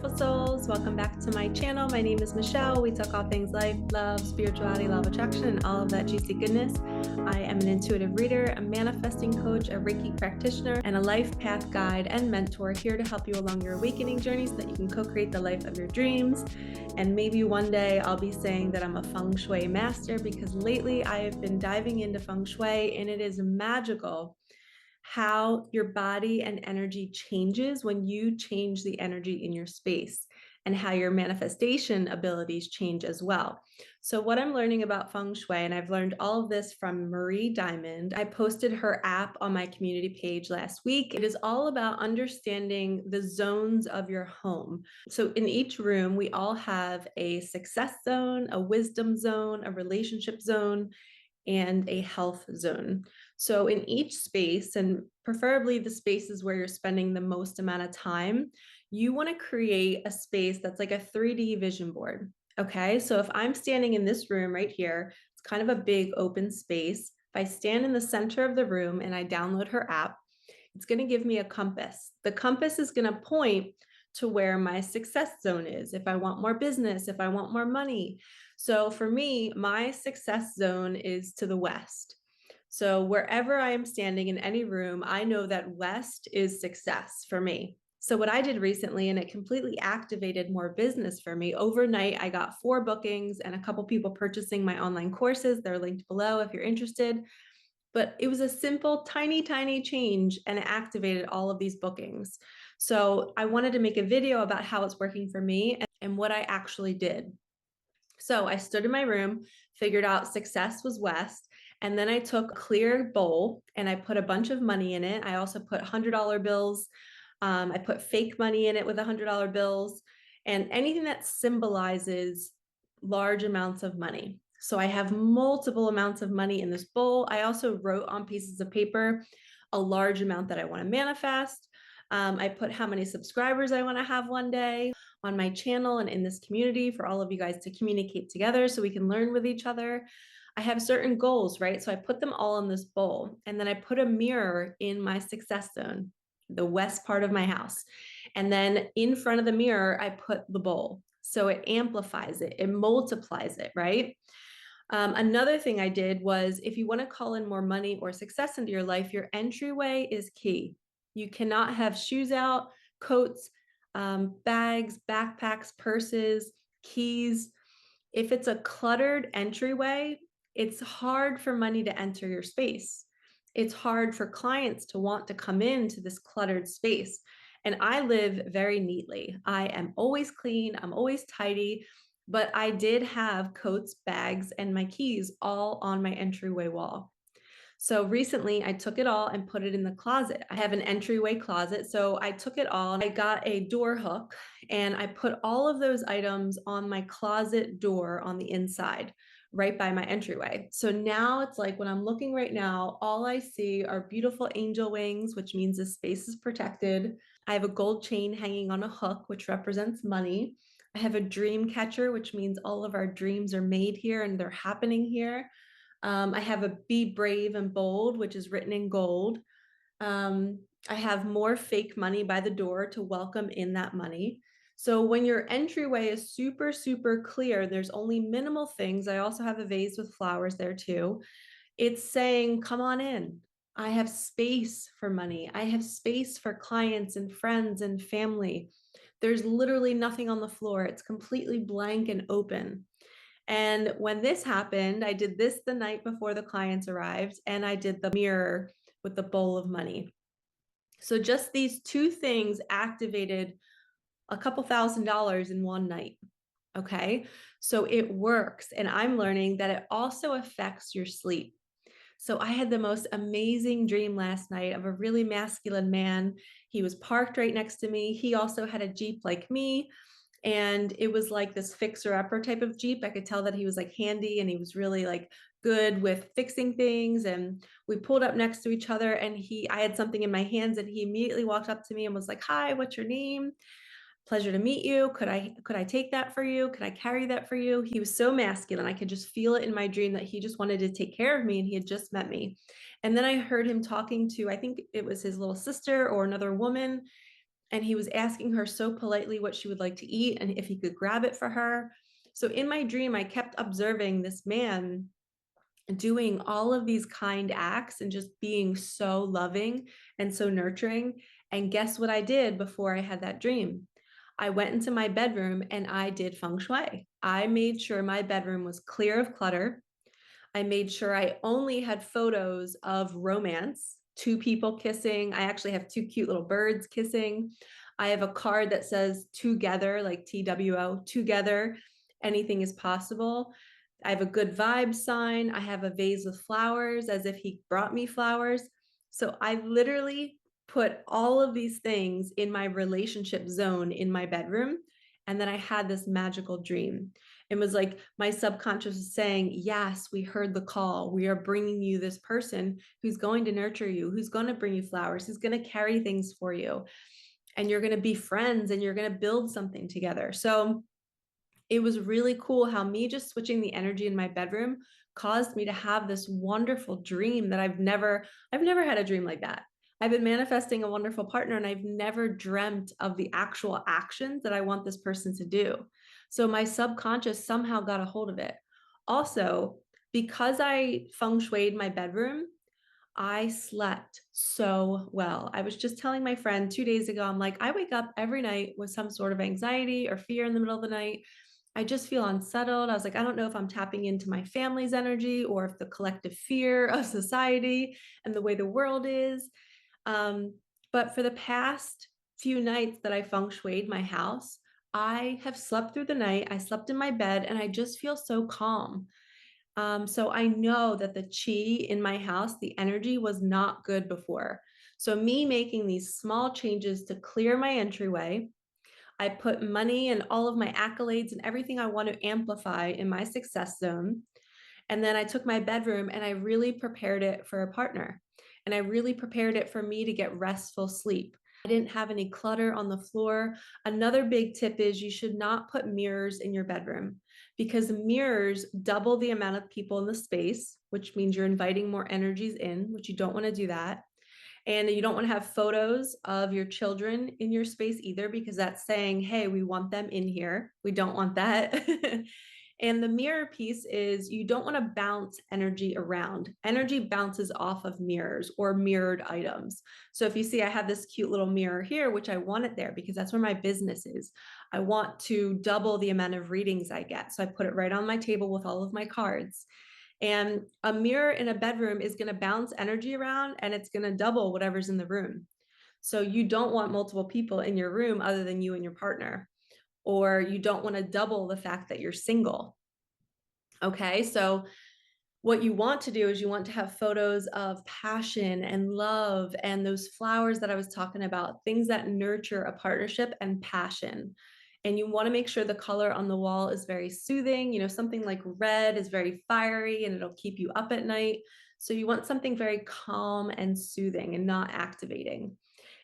beautiful souls. Welcome back to my channel. My name is Michelle. We talk all things life, love, spirituality, law of attraction, and all of that juicy goodness. I am an intuitive reader, a manifesting coach, a Reiki practitioner, and a life path guide and mentor here to help you along your awakening journey so that you can co-create the life of your dreams. And maybe one day I'll be saying that I'm a Feng Shui master, because lately I have been diving into Feng Shui, and it is magical how your body and energy changes when you change the energy in your space, and how your manifestation abilities change as well. So what I'm learning about Feng Shui, and I've learned all of this from Marie Diamond. I posted her app on my community page last week. It is all about understanding the zones of your home. So in each room, we all have a success zone, a wisdom zone, a relationship zone, and a health zone. So in each space, and preferably the spaces where you're spending the most amount of time, you want to create a space that's like a 3D vision board. Okay, so if I'm standing in this room right here, it's kind of a big open space. If I stand in the center of the room and I download her app, it's going to give me a compass. The compass is going to point to where my success zone is. If I want more business, if I want more money. So for me, my success zone is to the west. So wherever I am standing in any room, I know that west is success for me. So what I did recently, and it completely activated more business for me. Overnight, I got 4 bookings and a couple people purchasing my online courses. They're linked below if you're interested. But it was a simple, tiny, tiny change, and it activated all of these bookings. So I wanted to make a video about how it's working for me and what I actually did. So I stood in my room, figured out success was west, and then I took a clear bowl and I put a bunch of money in it. I also put $100 bills. I put fake money in it with $100 bills, and anything that symbolizes large amounts of money. So I have multiple amounts of money in this bowl. I also wrote on pieces of paper a large amount that I want to manifest. I put how many subscribers I want to have one day on my channel and in this community for all of you guys to communicate together so we can learn with each other. I have certain goals, right? So I put them all in this bowl, and then I put a mirror in my success zone, the west part of my house. And then in front of the mirror, I put the bowl. So it amplifies it, it multiplies it, right? Another thing I did was, if you want to call in more money or success into your life, your entryway is key. You cannot have shoes out, coats, bags, backpacks, purses, keys. If it's a cluttered entryway, it's hard for money to enter your space. It's hard for clients to want to come into this cluttered space. And I live very neatly. I am always clean. I'm always tidy. But I did have coats, bags, and my keys all on my entryway wall. So recently I took it all and put it in the closet. I have an entryway closet. So I took it all and I got a door hook and I put all of those items on my closet door on the inside, right by my entryway. So now it's like when I'm looking right now, all I see are beautiful angel wings, which means the space is protected. I have a gold chain hanging on a hook, which represents money. I have a dream catcher, which means all of our dreams are made here and they're happening here. I have a be brave and bold, which is written in gold. I have more fake money by the door to welcome in that money. So when your entryway is super, super clear, there's only minimal things. I also have a vase with flowers there too. It's saying, come on in. I have space for money. I have space for clients and friends and family. There's literally nothing on the floor. It's completely blank and open. And when this happened, I did this the night before the clients arrived, and I did the mirror with the bowl of money. So just these 2 things activated a couple $1,000s in one night. Okay. So it works. And I'm learning that it also affects your sleep. So I had the most amazing dream last night of a really masculine man. He was parked right next to me. He also had a Jeep like me. And it was like this fixer-upper type of Jeep. I could tell that he was like handy and he was really like good with fixing things. And we pulled up next to each other, and I had something in my hands, and he immediately walked up to me and was like, "Hi, what's your name? Pleasure to meet you. Could I take that for you? Could I carry that for you?" He was so masculine. I could just feel it in my dream that he just wanted to take care of me, and he had just met me. And then I heard him talking to, I think it was his little sister or another woman. And he was asking her so politely what she would like to eat and if he could grab it for her. So in my dream, I kept observing this man doing all of these kind acts and just being so loving and so nurturing. And guess what I did before I had that dream? I went into my bedroom and I did feng shui. I made sure my bedroom was clear of clutter. I made sure I only had photos of romance, two people kissing. I actually have two cute little birds kissing. I have a card that says together, like TWO, together, anything is possible. I have a good vibe sign. I have a vase with flowers as if he brought me flowers. So I literally put all of these things in my relationship zone in my bedroom. And then I had this magical dream. It was like my subconscious was saying, yes, we heard the call. We are bringing you this person who's going to nurture you, who's going to bring you flowers, who's going to carry things for you. And you're going to be friends and you're going to build something together. So it was really cool how me just switching the energy in my bedroom caused me to have this wonderful dream that I've never had a dream like that. I've been manifesting a wonderful partner and I've never dreamt of the actual actions that I want this person to do. So my subconscious somehow got a hold of it. Also, because I feng shuied my bedroom, I slept so well. I was just telling my friend 2 days ago, I'm like, I wake up every night with some sort of anxiety or fear in the middle of the night. I just feel unsettled. I was like, I don't know if I'm tapping into my family's energy or if the collective fear of society and the way the world is. Um, but for the past few nights that I feng shuied my house, I have slept through the night. I slept in my bed and I just feel so calm. So I know that the chi in my house, the energy was not good before. So me making these small changes to clear my entryway, I put money and all of my accolades and everything I want to amplify in my success zone. And then I took my bedroom and I really prepared it for a partner. And I really prepared it for me to get restful sleep. I didn't have any clutter on the floor. Another big tip is you should not put mirrors in your bedroom because mirrors double the amount of people in the space, which means you're inviting more energies in, which you don't want to do that. And you don't want to have photos of your children in your space either, because that's saying, hey, we want them in here. We don't want that. And the mirror piece is you don't want to bounce energy around. Energy bounces off of mirrors or mirrored items. So if you see, I have this cute little mirror here, which I want it there because that's where my business is. I want to double the amount of readings I get. So I put it right on my table with all of my cards. And a mirror in a bedroom is going to bounce energy around and it's going to double whatever's in the room. So you don't want multiple people in your room other than you and your partner, or you don't want to double the fact that you're single. Okay, so what you want to do is you want to have photos of passion and love and those flowers that I was talking about, things that nurture a partnership and passion. And you want to make sure the color on the wall is very soothing. You know, something like red is very fiery and it'll keep you up at night. So you want something very calm and soothing and not activating.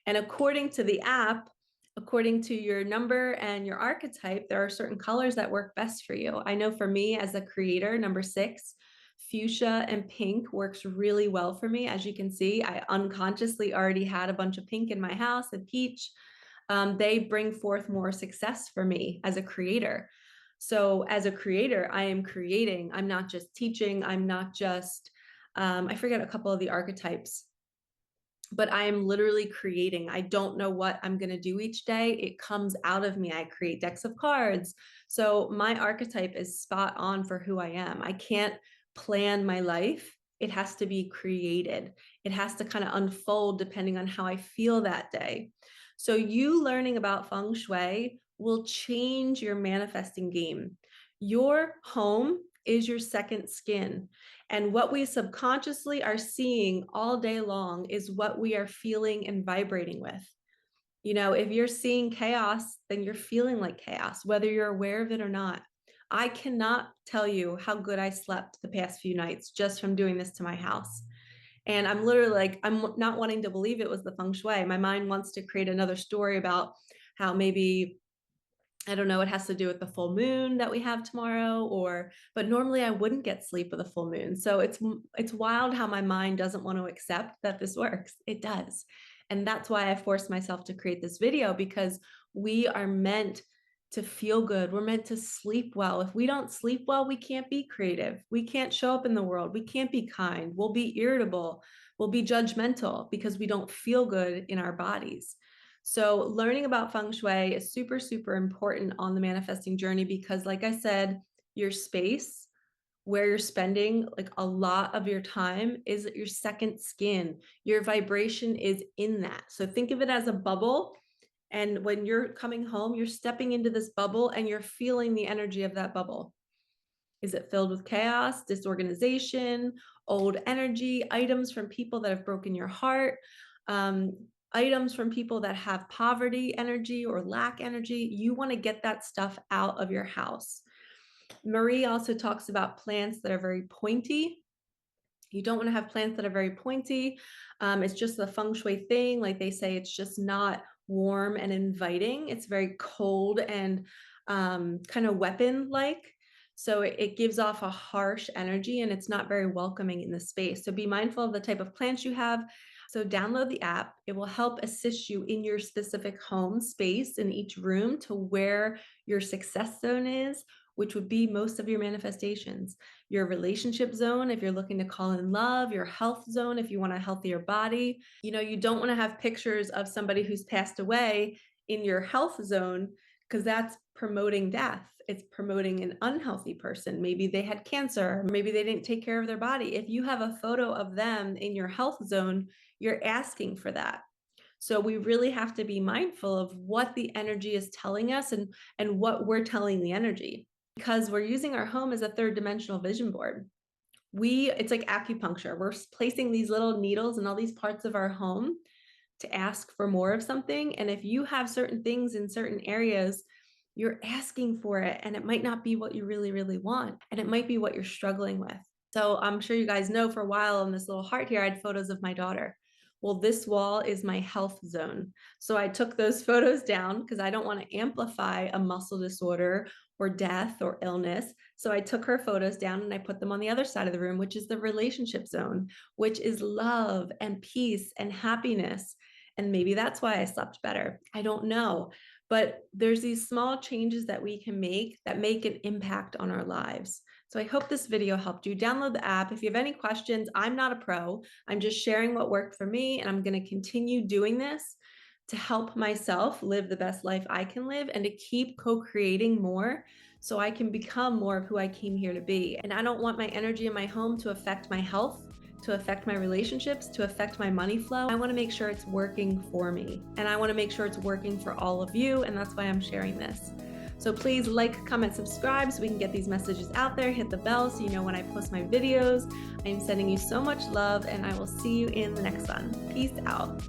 And according to the app, according to your number and your archetype, there are certain colors that work best for you. I know for me as a creator, number 6, fuchsia and pink works really well for me. As you can see, I unconsciously already had a bunch of pink in my house and peach. They bring forth more success for me as a creator. So as a creator, I am creating. I'm not just teaching. I'm not just, I forget a couple of the archetypes, but I am literally creating. I don't know what I'm going to do each day. It comes out of me. I create decks of cards. So my archetype is spot on for who I am. I can't plan my life. It has to be created. It has to kind of unfold depending on how I feel that day. So you learning about feng shui will change your manifesting game. Your home is your second skin. And what we subconsciously are seeing all day long is what we are feeling and vibrating with. You know, if you're seeing chaos, then you're feeling like chaos, whether you're aware of it or not. I cannot tell you how good I slept the past few nights just from doing this to my house. And I'm literally like, I'm not wanting to believe it was the feng shui. My mind wants to create another story about how maybe, I don't know, it has to do with the full moon that we have tomorrow, or, but normally I wouldn't get sleep with a full moon. So it's wild how my mind doesn't want to accept that this works. It does. And that's why I forced myself to create this video, because we are meant to feel good. We're meant to sleep well. If we don't sleep well, we can't be creative. We can't show up in the world. We can't be kind. We'll be irritable. We'll be judgmental because we don't feel good in our bodies. So learning about Feng Shui is super, super important on the manifesting journey, because like I said, your space where you're spending like a lot of your time is your second skin. Your vibration is in that. So think of it as a bubble. And when you're coming home, you're stepping into this bubble and you're feeling the energy of that bubble. Is it filled with chaos, disorganization, old energy, items from people that have broken your heart, items from people that have poverty energy or lack energy? You want to get that stuff out of your house. Marie also talks about plants that are very pointy. You don't want to have plants that are very pointy. It's just the feng shui thing. Like they say, it's just not warm and inviting. It's very cold and kind of weapon-like. So it gives off a harsh energy and it's not very welcoming in the space. So be mindful of the type of plants you have. So download the app. It will help assist you in your specific home space in each room to where your success zone is, which would be most of your manifestations. Your relationship zone, if you're looking to call in love, your health zone, if you want a healthier body. You know, you don't want to have pictures of somebody who's passed away in your health zone, because that's promoting death. It's promoting an unhealthy person. Maybe they had cancer, maybe they didn't take care of their body. If you have a photo of them in your health zone, you're asking for that. So we really have to be mindful of what the energy is telling us and what we're telling the energy, because we're using our home as a third dimensional vision board. It's like acupuncture. We're placing these little needles in all these parts of our home to ask for more of something. And if you have certain things in certain areas, you're asking for it, and it might not be what you really, really want. And it might be what you're struggling with. So I'm sure you guys know, for a while on this little heart here, I had photos of my daughter. Well, this wall is my health zone. So I took those photos down because I don't want to amplify a muscle disorder or death or illness. So I took her photos down and I put them on the other side of the room, which is the relationship zone, which is love and peace and happiness. And maybe that's why I slept better. I don't know. But there's these small changes that we can make that make an impact on our lives. So I hope this video helped you. Download the app. If you have any questions, I'm not a pro. I'm just sharing what worked for me, and I'm going to continue doing this to help myself live the best life I can live and to keep co-creating more so I can become more of who I came here to be. And I don't want my energy in my home to affect my health, to affect my relationships, to affect my money flow. I want to make sure it's working for me, and I want to make sure it's working for all of you, and that's why I'm sharing this. So please like, comment, subscribe so we can get these messages out there. Hit the bell so you know when I post my videos. I am sending you so much love, and I will see you in the next one. Peace out.